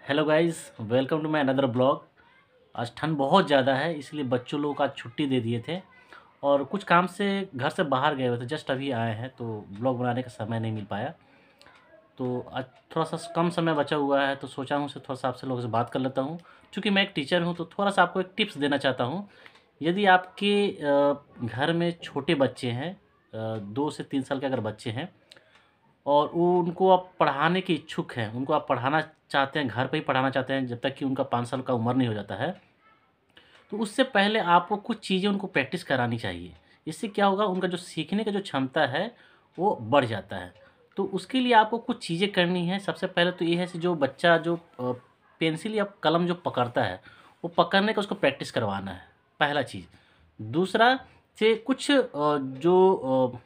Hello guys, welcome to my another blog. आज ठंड बहुत ज़्यादा है, इसलिए बच्चों लोग आज छुट्टी दे दिए थे और कुछ काम से घर से बाहर गए हुए थे। जस्ट अभी आए हैं तो ब्लॉग बनाने का समय नहीं मिल पाया। तो आज थोड़ा सा कम समय बचा हुआ है तो सोचा हूँ से थोड़ा सा आपसे लोगों से बात कर लेता हूँ। क्योंकि मैं एक टीचर हूँ तो थोड़ा सा आपको एक टिप्स देना चाहता हूँ। यदि आपके घर में छोटे बच्चे हैं, 2 से 3 साल के अगर बच्चे हैं और वो उनको आप पढ़ाने के इच्छुक हैं, उनको आप पढ़ाना चाहते हैं, घर पे ही पढ़ाना चाहते हैं जब तक कि उनका 5 साल का उम्र नहीं हो जाता है, तो उससे पहले आपको कुछ चीज़ें उनको प्रैक्टिस करानी चाहिए। इससे क्या होगा, उनका जो सीखने का जो क्षमता है वो बढ़ जाता है। तो उसके लिए आपको कुछ चीज़ें करनी है। सबसे पहले तो ये है कि जो बच्चा जो पेंसिल या कलम जो पकड़ता है वो पकड़ने का उसको प्रैक्टिस करवाना है, पहला चीज़। दूसरा से कुछ जो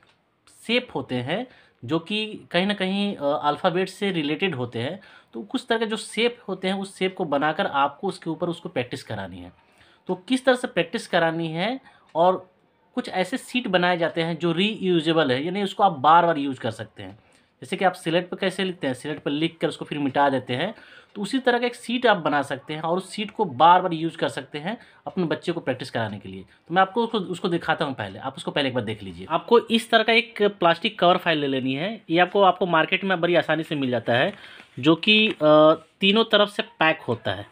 शेप होते हैं जो कि कहीं न कहीं अल्फ़ाबेट से रिलेटेड होते हैं, तो कुछ तरह के जो शेप होते हैं उस शेप को बनाकर आपको उसके ऊपर उसको प्रैक्टिस करानी है। तो किस तरह से प्रैक्टिस करानी है, और कुछ ऐसे शीट बनाए जाते हैं जो रीयूजेबल है, यानी उसको आप बार-बार यूज़ कर सकते हैं। जैसे कि आप स्लेट पे कैसे लिखते हैं, स्लेट पे लिख कर उसको फिर मिटा देते हैं, तो उसी तरह का एक शीट आप बना सकते हैं और उस शीट को बार-बार यूज़ कर सकते हैं अपने बच्चे को प्रैक्टिस कराने के लिए। तो मैं आपको उसको उसको दिखाता हूँ पहले, आप उसको पहले एक बार देख लीजिए। आपको इस तरह का एक प्लास्टिक कवर फाइल ले लेनी है। ये आपको मार्केट में बड़ी आसानी से मिल जाता है, जो कि तीनों तरफ से पैक होता है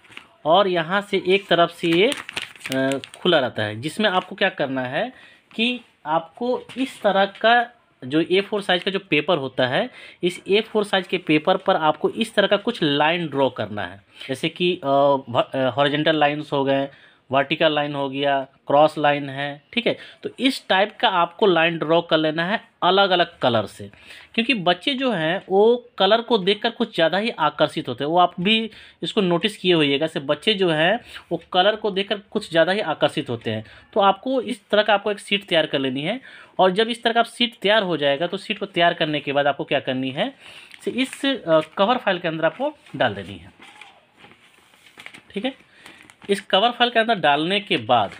और यहाँ से एक तरफ से ये खुला रहता है, जिसमें आपको क्या करना है कि आपको इस तरह का जो A4 साइज़ का जो पेपर होता है, इस A4 साइज़ के पेपर पर आपको इस तरह का कुछ लाइन ड्रॉ करना है। जैसे कि हॉरिजॉन्टल लाइन्स हो गए, वर्टिकल लाइन हो गया, क्रॉस लाइन है, ठीक है। तो इस टाइप का आपको लाइन ड्रॉ कर लेना है अलग अलग कलर से, क्योंकि बच्चे जो हैं वो कलर को देखकर कुछ ज़्यादा ही आकर्षित होते हैं। वो आप भी इसको नोटिस किए होइएगा, से बच्चे जो हैं वो कलर को देखकर कुछ ज़्यादा ही आकर्षित होते हैं। तो आपको इस तरह का आपको एक शीट तैयार कर लेनी है, और जब इस तरह का शीट तैयार हो जाएगा तो शीट को तैयार करने के बाद आपको क्या करनी है, से इस कवर फाइल के अंदर आपको डाल देनी है, ठीक है। इस कवर फाइल के अंदर डालने के बाद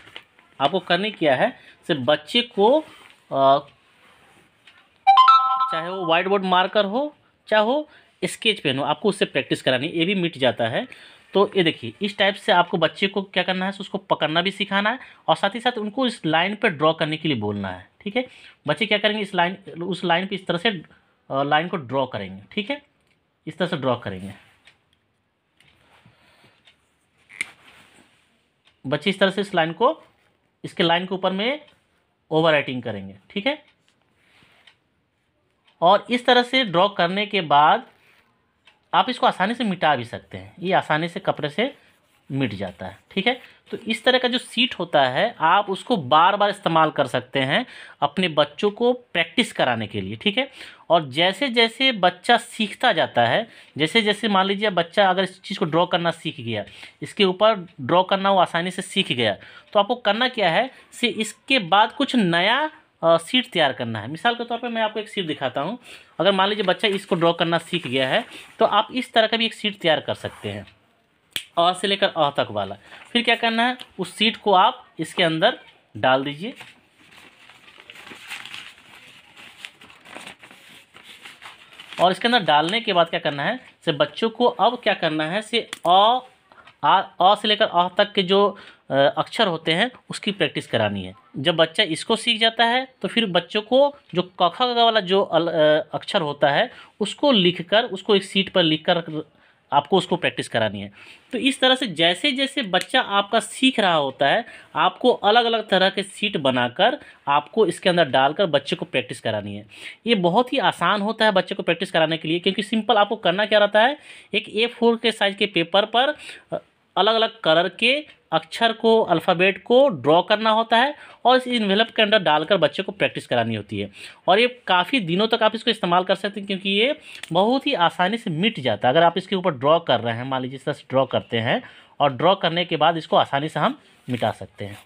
आपको करने क्या है, से बच्चे को चाहे वो वाइट बोर्ड मार्कर हो, चाहे हो स्केच पेन हो, आपको उससे प्रैक्टिस करानी है। ये भी मिट जाता है। तो ये देखिए, इस टाइप से आपको बच्चे को क्या करना है, उसको पकड़ना भी सिखाना है और साथ ही साथ उनको इस लाइन पर ड्रॉ करने के लिए बोलना है, ठीक है। बच्चे क्या करेंगे, उस लाइन पे इस तरह से लाइन को ड्रॉ करेंगे, ठीक है। इस तरह से ड्रॉ करेंगे बच्चे, इस तरह से इस लाइन को, इसके लाइन के ऊपर में ओवर राइटिंग करेंगे, ठीक है। और इस तरह से ड्रॉ करने के बाद आप इसको आसानी से मिटा भी सकते हैं। ये आसानी से कपड़े से मिट जाता है, ठीक है। तो इस तरह का जो शीट होता है आप उसको बार बार इस्तेमाल कर सकते हैं अपने बच्चों को प्रैक्टिस कराने के लिए, ठीक है। और जैसे जैसे बच्चा सीखता जाता है, जैसे जैसे मान लीजिए बच्चा अगर इस चीज़ को ड्रॉ करना सीख गया, इसके ऊपर ड्रॉ करना वो आसानी से सीख गया, तो आपको करना क्या है, से इसके बाद कुछ नया शीट तैयार करना है। मिसाल के तौर पे मैं आपको एक शीट दिखाता हूँ। अगर मान लीजिए बच्चा इसको ड्रॉ करना सीख गया है, तो आप इस तरह का भी एक शीट तैयार कर सकते हैं, अ से लेकर अ तक वाला। फिर क्या करना है, उस शीट को आप इसके अंदर डाल दीजिए और इसके अंदर डालने के बाद क्या करना है, से बच्चों को अब क्या करना है, से अ से लेकर अ तक के जो अक्षर होते हैं उसकी प्रैक्टिस करानी है। जब बच्चा इसको सीख जाता है तो फिर बच्चों को जो क ख ग वाला जो अक्षर होता है उसको लिखकर, उसको एक शीट पर लिखकर आपको उसको प्रैक्टिस करानी है। तो इस तरह से जैसे जैसे बच्चा आपका सीख रहा होता है, आपको अलग अलग तरह के शीट बनाकर आपको इसके अंदर डालकर बच्चे को प्रैक्टिस करानी है। ये बहुत ही आसान होता है बच्चे को प्रैक्टिस कराने के लिए, क्योंकि सिंपल आपको करना क्या रहता है, एक A4 के साइज़ के पेपर पर अलग अलग कलर के अक्षर को, अल्फ़ाबेट को ड्रॉ करना होता है और इस इन्वेलप के अंदर डालकर बच्चे को प्रैक्टिस करानी होती है। और ये काफ़ी दिनों तक आप इसको इस्तेमाल कर सकते हैं, क्योंकि ये बहुत ही आसानी से मिट जाता है। अगर आप इसके ऊपर ड्रॉ कर रहे हैं, मान लीजिए इस तरह से ड्रॉ करते हैं और ड्रॉ करने के बाद इसको आसानी से हम मिटा सकते हैं।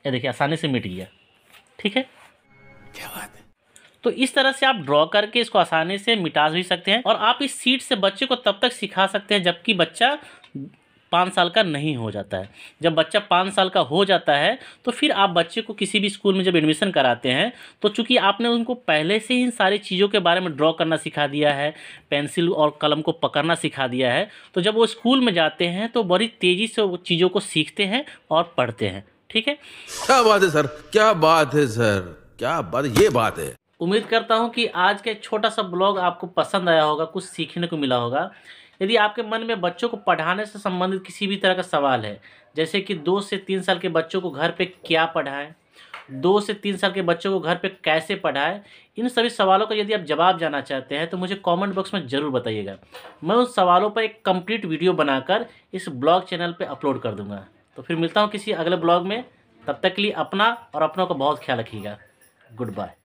ये देखिए, आसानी से मिट गया, ठीक है। क्या बात है। तो इस तरह से आप ड्रॉ करके इसको आसानी से मिटा भी सकते हैं, और आप इस शीट से बच्चे को तब तक सिखा सकते हैं जबकि बच्चा 5 साल का नहीं हो जाता है। जब बच्चा 5 साल का हो जाता है तो फिर आप बच्चे को किसी भी स्कूल में जब एडमिशन कराते हैं तो चूँकि आपने उनको पहले से ही इन सारी चीज़ों के बारे में ड्रॉ करना सिखा दिया है, पेंसिल और कलम को पकड़ना सिखा दिया है, तो जब वो स्कूल में जाते हैं तो बड़ी तेज़ी से वो चीज़ों को सीखते हैं और पढ़ते हैं। ठीक है? क्या बात है सर, क्या बात है सर, क्या बात, ये बात है। उम्मीद करता हूँ कि आज का एक छोटा सा ब्लॉग आपको पसंद आया होगा, कुछ सीखने को मिला होगा। यदि आपके मन में बच्चों को पढ़ाने से संबंधित किसी भी तरह का सवाल है, जैसे कि 2 से 3 साल के बच्चों को घर पे क्या पढ़ाएं, 2 से 3 साल के बच्चों को घर पे कैसे पढ़ाएं, इन सभी सवालों का यदि आप जवाब जानना चाहते हैं तो मुझे कमेंट बॉक्स में ज़रूर बताइएगा। मैं उन सवालों पर एक कंप्लीट वीडियो बनाकर इस ब्लॉग चैनल पर अपलोड कर दूँगा। तो फिर मिलता हूँ किसी अगले ब्लॉग में। तब तक के लिए अपना और अपनों का बहुत ख्याल रखिएगा। Good bye.